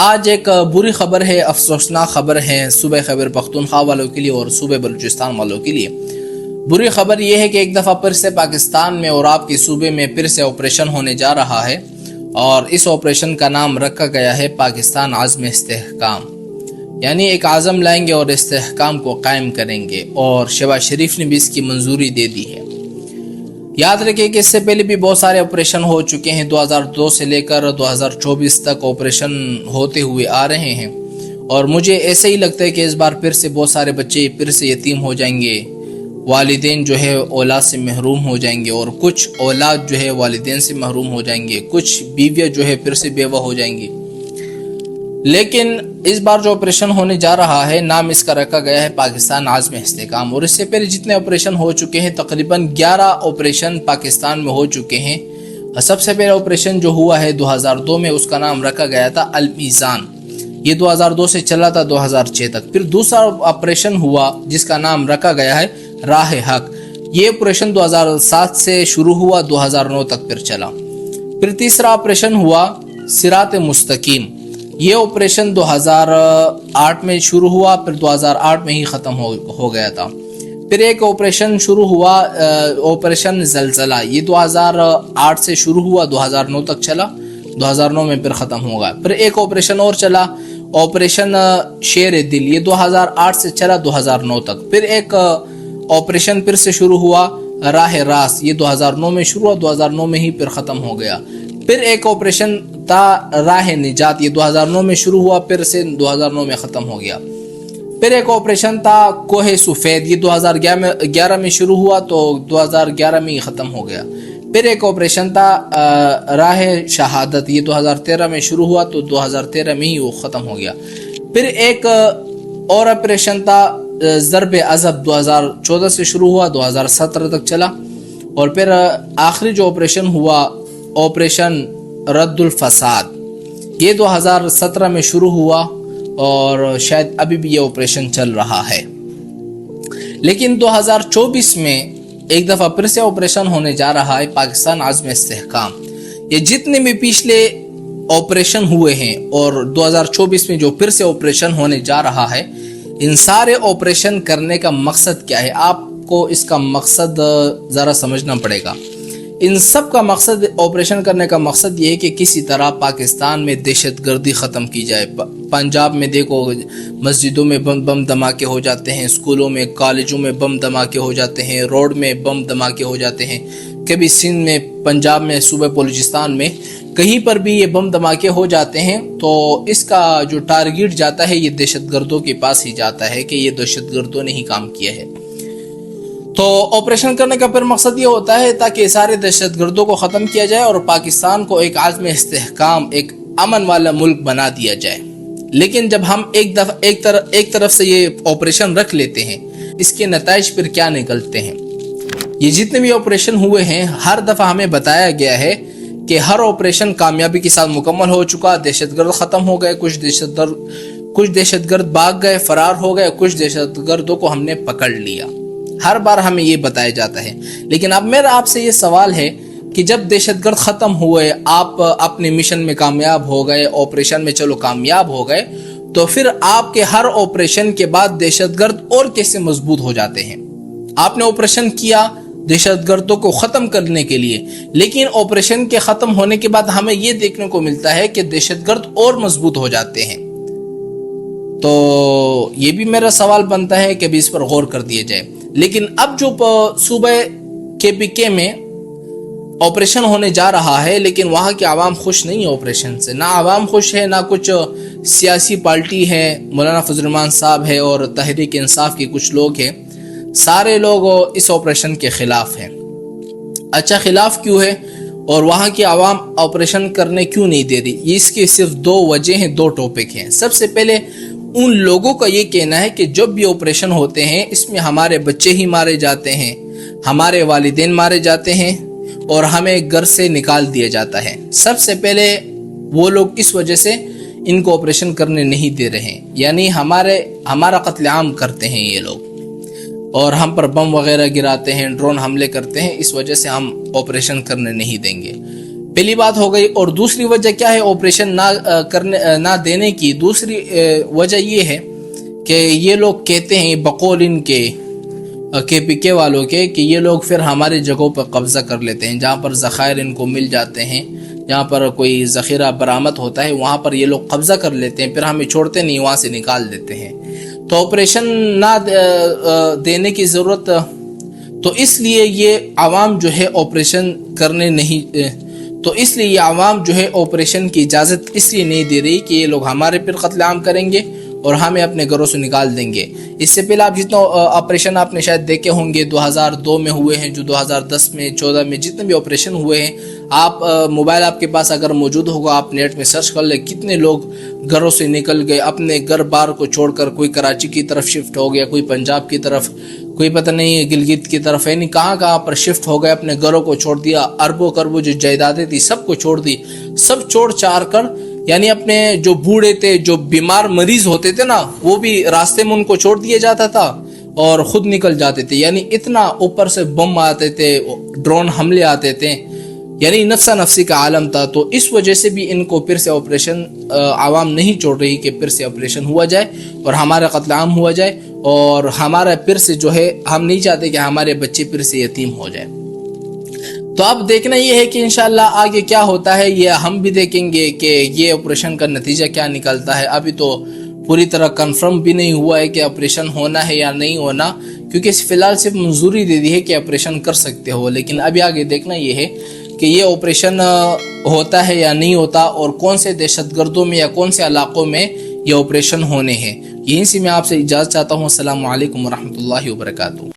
آج ایک بری خبر ہے، افسوسناک خبر ہے صوبہ خیبر پختونخوا والوں کے لیے اور صوبہ بلوچستان والوں کے لیے۔ بری خبر یہ ہے کہ ایک دفعہ پھر سے پاکستان میں اور آپ کے صوبے میں پھر سے آپریشن ہونے جا رہا ہے، اور اس آپریشن کا نام رکھا گیا ہے پاکستان عزم استحکام، یعنی ایک عزم لائیں گے اور استحکام کو قائم کریں گے، اور شہباز شریف نے بھی اس کی منظوری دے دی ہے۔ یاد رکھیں کہ اس سے پہلے بھی بہت سارے آپریشن ہو چکے ہیں، 2002 سے لے کر 2024 تک آپریشن ہوتے ہوئے آ رہے ہیں، اور مجھے ایسے ہی لگتا ہے کہ اس بار پھر سے بہت سارے بچے پھر سے یتیم ہو جائیں گے، والدین جو ہے اولاد سے محروم ہو جائیں گے، اور کچھ اولاد جو ہے والدین سے محروم ہو جائیں گے، کچھ بیویاں جو ہے پھر سے بیوہ ہو جائیں گی۔ لیکن اس بار جو آپریشن ہونے جا رہا ہے، نام اس کا رکھا گیا ہے پاکستان عزم استحکام، اور اس سے پہلے جتنے آپریشن ہو چکے ہیں تقریباً 11 آپریشن پاکستان میں ہو چکے ہیں۔ سب سے پہلا آپریشن جو ہوا ہے 2002 میں، اس کا نام رکھا گیا تھا المیزان، یہ 2002 سے چلا تھا 2006 تک۔ پھر دوسرا آپریشن ہوا جس کا نام رکھا گیا ہے راہ حق، یہ آپریشن 2007 سے شروع ہوا، 2009 تک پھر چلا۔ پھر تیسرا آپریشن ہوا صراط مستقیم، یہ آپریشن 2008 میں شروع ہوا، پھر 2008 میں ہی ختم ہو گیا تھا۔ پھر ایک آپریشن شروع ہوا آپریشن زلزلہ، یہ 2008 سے شروع ہوا، 2009 تک چلا، 2009 میں پھر ختم ہو گیا۔ پھر ایک آپریشن اور چلا آپریشن شیر دل، یہ 2008 سے چلا 2009 تک۔ پھر ایک آپریشن پھر سے شروع ہوا راہ راست، یہ 2009 میں شروع ہوا، 2009 میں ہی پھر ختم ہو گیا۔ پھر ایک آپریشن تھا راہ نجات، یہ 2009 میں شروع ہوا، پھر سے 2009 میں ختم ہو گیا۔ پھر ایک آپریشن تھا کوہ سفید، یہ 2011 میں شروع ہوا تو 2011 میں ہی ختم ہو گیا۔ پھر ایک آپریشن تھا راہ شہادت، یہ 2013 میں شروع ہوا تو 2013 میں ہی وہ ختم ہو گیا۔ پھر ایک اور آپریشن تھا ضرب عضب، 2014 سے شروع ہوا، 2017 تک چلا۔ اور پھر آخری جو آپریشن ہوا آپریشن رد الفساد، یہ 2017 میں شروع ہوا، اور شاید ابھی بھی یہ آپریشن چل رہا ہے۔ لیکن 2024 میں ایک دفعہ پھر سے آپریشن ہونے جا رہا ہے پاکستان عزم استحکام۔ یہ جتنے بھی پچھلے آپریشن ہوئے ہیں اور 2024 میں جو پھر سے آپریشن ہونے جا رہا ہے، ان سارے آپریشن کرنے کا مقصد کیا ہے؟ آپ کو اس کا مقصد ذرا سمجھنا پڑے گا۔ ان سب کا مقصد، آپریشن کرنے کا مقصد یہ ہے کہ کسی طرح پاکستان میں دہشت گردی ختم کی جائے۔ پنجاب میں دیکھو مسجدوں میں بم دھماکے ہو جاتے ہیں، اسکولوں میں کالجوں میں بم دھماکے ہو جاتے ہیں، روڈ میں بم دھماکے ہو جاتے ہیں، کبھی سندھ میں، پنجاب میں، صوبہ بلوچستان میں کہیں پر بھی یہ بم دھماکے ہو جاتے ہیں، تو اس کا جو ٹارگیٹ جاتا ہے یہ دہشت گردوں کے پاس ہی جاتا ہے کہ یہ دہشت گردوں نے ہی کام کیا ہے۔ تو آپریشن کرنے کا پھر مقصد یہ ہوتا ہے تاکہ سارے دہشت گردوں کو ختم کیا جائے اور پاکستان کو ایک عزم استحکام، ایک امن والا ملک بنا دیا جائے۔ لیکن جب ہم ایک طرف سے یہ آپریشن رکھ لیتے ہیں، اس کے نتائج پھر کیا نکلتے ہیں؟ یہ جتنے بھی آپریشن ہوئے ہیں، ہر دفعہ ہمیں بتایا گیا ہے کہ ہر آپریشن کامیابی کے ساتھ مکمل ہو چکا، دہشت گرد ختم ہو گئے، کچھ دہشت گرد بھاگ گئے، فرار ہو گئے، کچھ دہشت گردوں کو ہم نے پکڑ لیا۔ ہر بار ہمیں یہ بتایا جاتا ہے۔ لیکن اب میرا آپ سے یہ سوال ہے کہ جب دہشت گرد ختم ہوئے، آپ اپنے مشن میں کامیاب ہو گئے، آپریشن میں چلو کامیاب ہو گئے، تو پھر آپ کے ہر آپریشن کے بعد دہشت گرد اور کیسے مضبوط ہو جاتے ہیں؟ آپ نے آپریشن کیا دہشت گردوں کو ختم کرنے کے لیے، لیکن آپریشن کے ختم ہونے کے بعد ہمیں یہ دیکھنے کو ملتا ہے کہ دہشت گرد اور مضبوط ہو جاتے ہیں۔ تو یہ بھی میرا سوال بنتا ہے کہ اس پر غور کر دیا جائے۔ لیکن اب جو صوبہ KPK میں آپریشن ہونے جا رہا ہے، لیکن وہاں کے عوام خوش نہیں ہے آپریشن سے، نہ عوام خوش ہے، نہ کچھ سیاسی پارٹی ہے، مولانا فضل الرحمان صاحب ہے اور تحریک انصاف کے کچھ لوگ ہیں، سارے لوگ اس آپریشن کے خلاف ہیں۔ اچھا، خلاف کیوں ہے اور وہاں کی عوام آپریشن کرنے کیوں نہیں دے رہی؟ اس کے صرف دو وجہ ہیں، دو ٹاپک ہیں۔ سب سے پہلے ان لوگوں کا یہ کہنا ہے کہ جب بھی آپریشن ہوتے ہیں اس میں ہمارے بچے ہی مارے جاتے ہیں، ہمارے والدین مارے جاتے ہیں اور ہمیں گھر سے نکال دیا جاتا ہے۔ سب سے پہلے وہ لوگ اس وجہ سے ان کو آپریشن کرنے نہیں دے رہے ہیں، یعنی ہمارا قتل عام کرتے ہیں یہ لوگ، اور ہم پر بم وغیرہ گراتے ہیں، ڈرون حملے کرتے ہیں، اس وجہ سے ہم آپریشن کرنے نہیں دیں گے۔ پہلی بات ہو گئی. اور دوسری وجہ کیا ہے آپریشن نہ دینے کی؟ دوسری وجہ یہ ہے کہ یہ لوگ کہتے ہیں بقول ان کے پی کے والوں کے کہ یہ لوگ پھر ہماری جگہوں پر قبضہ کر لیتے ہیں. جہاں پر ذخائر ان کو مل جاتے ہیں، جہاں پر کوئی ذخیرہ برآمد ہوتا ہے، وہاں پر یہ لوگ قبضہ کر لیتے ہیں، پھر ہمیں چھوڑتے نہیں، وہاں سے نکال دیتے ہیں. تو آپریشن نہ دینے کی ضرورت، تو اس لیے یہ عوام جو ہے آپریشن کرنے نہیں، تو اس لیے یہ عوام جو ہے آپریشن کی اجازت اس لیے نہیں دے رہی کہ یہ لوگ ہمارے پر قتل عام کریں گے اور ہمیں اپنے گھروں سے نکال دیں گے. اس سے پہلے آپ جتنا آپریشن آپ نے شاید دیکھے ہوں گے 2002 میں ہوئے ہیں، جو 2010 میں 14 میں جتنے بھی آپریشن ہوئے ہیں، آپ موبائل آپ کے پاس اگر موجود ہوگا، آپ نیٹ میں سرچ کر لیں کتنے لوگ گھروں سے نکل گئے، اپنے گھر بار کو چھوڑ کر. کوئی کراچی کی طرف شفٹ ہو گیا، کوئی پنجاب کی طرف، کوئی پتہ نہیں گلگت کی طرف، یعنی کہاں پر شفٹ ہو گئے، اپنے گھروں کو چھوڑ دیا، اربوں کربوں جو جائیدادیں تھی سب کو چھوڑ دی، سب چھوڑ چھاڑ کر، یعنی اپنے جو بوڑھے تھے، جو بیمار مریض ہوتے تھے نا، وہ بھی راستے میں ان کو چھوڑ دیا جاتا تھا اور خود نکل جاتے تھے. یعنی اتنا اوپر سے بم آتے تھے، ڈرون حملے آتے تھے، یعنی نفسا نفسی کا عالم تھا. تو اس وجہ سے بھی ان کو پھر سے آپریشن عوام نہیں چھوڑ رہی کہ پھر سے آپریشن ہوا جائے اور ہمارا قتل عام ہوا جائے، اور ہمارا پھر سے جو ہے ہم نہیں چاہتے کہ ہمارے بچے پھر سے یتیم ہو جائے. تو اب دیکھنا یہ ہے کہ انشاءاللہ آگے کیا ہوتا ہے، یہ ہم بھی دیکھیں گے کہ یہ آپریشن کا نتیجہ کیا نکلتا ہے. ابھی تو پوری طرح کنفرم بھی نہیں ہوا ہے کہ آپریشن ہونا ہے یا نہیں ہونا، کیونکہ فی الحال صرف منظوری دے دی ہے کہ آپریشن کر سکتے ہو. لیکن ابھی آگے دیکھنا یہ ہے کہ یہ آپریشن ہوتا ہے یا نہیں ہوتا، اور کون سے دہشت گردوں میں یا کون سے علاقوں میں یہ آپریشن ہونے ہیں. یہیں سے میں آپ سے اجازت چاہتا ہوں. السلام علیکم ورحمۃ اللہ وبرکاتہ.